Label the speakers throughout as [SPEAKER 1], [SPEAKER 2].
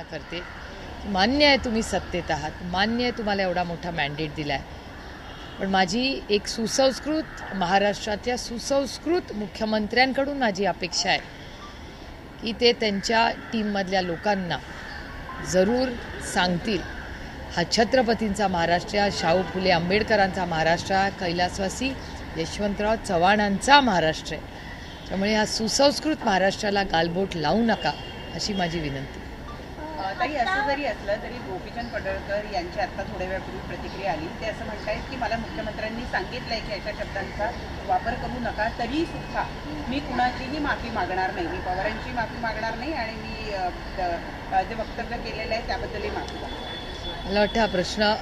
[SPEAKER 1] करते मान्य आहे तुम्ही सत्तेत आहात, मान्य आहे तुम्हाला एवढा मोठा मॅन्डेट दिला आहे, पण माझी एक सुसंस्कृत महाराष्ट्राच्या सुसंस्कृत मुख्यमंत्र्यांकडून माझी अपेक्षा आहे की ते त्यांच्या टीममधल्या लोकांना जरूर सांगतील हा छत्रपतींचा महाराष्ट्र आहे, शाहू फुले आंबेडकरांचा महाराष्ट्र आहे, कैलासवासी यशवंतराव चव्हाणांचा महाराष्ट्र आहे. त्यामुळे हा सुसंस्कृत महाराष्ट्राला गालबोट लावू नका अशी माझी विनंती.
[SPEAKER 2] ताई, असं जरी असलं तरी गोपीचंद पडळकर यांची आता थोड्या वेळापूर्वी प्रतिक्रिया आली. ते असं म्हणतायत की मला मुख्यमंत्र्यांनी सांगितलंय की अशा शब्दांचा वापर करू नका, तरी सुद्धा मी कुणाचीही माफी मागणार नाही, मी पवारांची माफी मागणार नाही आणि मी जे वक्तव्य केलेलं आहे त्याबद्दलही माफी मागणार.
[SPEAKER 1] मला वाटतं हा प्रश्न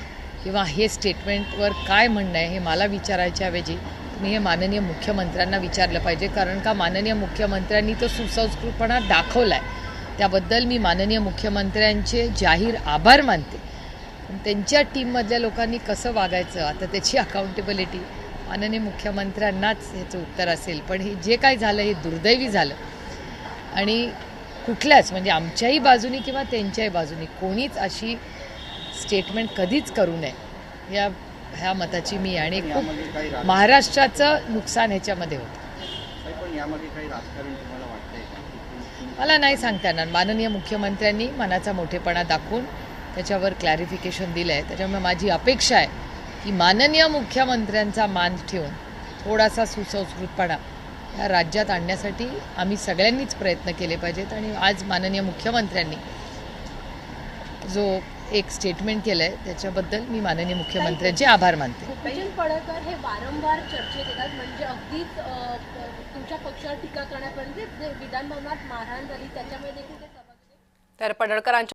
[SPEAKER 1] किंवा हे स्टेटमेंटवर काय म्हणणं आहे हे मला विचारायच्या ऐवजी तुम्ही हे माननीय मुख्यमंत्र्यांना विचारलं पाहिजे, कारण का माननीय मुख्यमंत्र्यांनी तो सुसंस्कृतपणा दाखवला आहे. त्याबद्दल मी माननीय मुख्यमंत्र्यांचे जाहीर आभार मानते. पण त्यांच्या टीममधल्या लोकांनी कसं वागायचं आता त्याची अकाउंटेबिलिटी माननीय मुख्यमंत्र्यांनाच ह्याचं उत्तर असेल. पण हे जे काय झालं हे दुर्दैवी झालं आणि कुठल्याच म्हणजे आमच्याही बाजूनी किंवा त्यांच्याही बाजूनी कोणीच अशी स्टेटमेंट कधीच करू नये ह्या मताची मी आणि खूप महाराष्ट्राचं नुकसान ह्याच्यामध्ये होतं. मला नाही सांगता येणार. माननीय मुख्यमंत्र्यांनी मनाचा मोठेपणा दाखवून त्याच्यावर क्लॅरिफिकेशन दिलं आहे. त्याच्यामुळे माझी अपेक्षा आहे की माननीय मुख्यमंत्र्यांचा मान ठेवून थोडासा सुसंस्कृतपणा या राज्यात आणण्यासाठी आम्ही सगळ्यांनीच प्रयत्न केले पाहिजेत. आणि आज माननीय मुख्यमंत्र्यांनी जो एक स्टेटमेंट केलं आहे त्याच्याबद्दल मी माननीय मुख्यमंत्र्यांचे आभार मानते.
[SPEAKER 3] गोपीचंद पडळकर हे वारंवार चर्चेत येतात, म्हणजे अगदीच तुमच्या पक्षावर टीका करण्यापर्यंत विधानभवनात मारहाण झाली त्याच्यामुळे देखील ते
[SPEAKER 4] तर पडळकरांच्या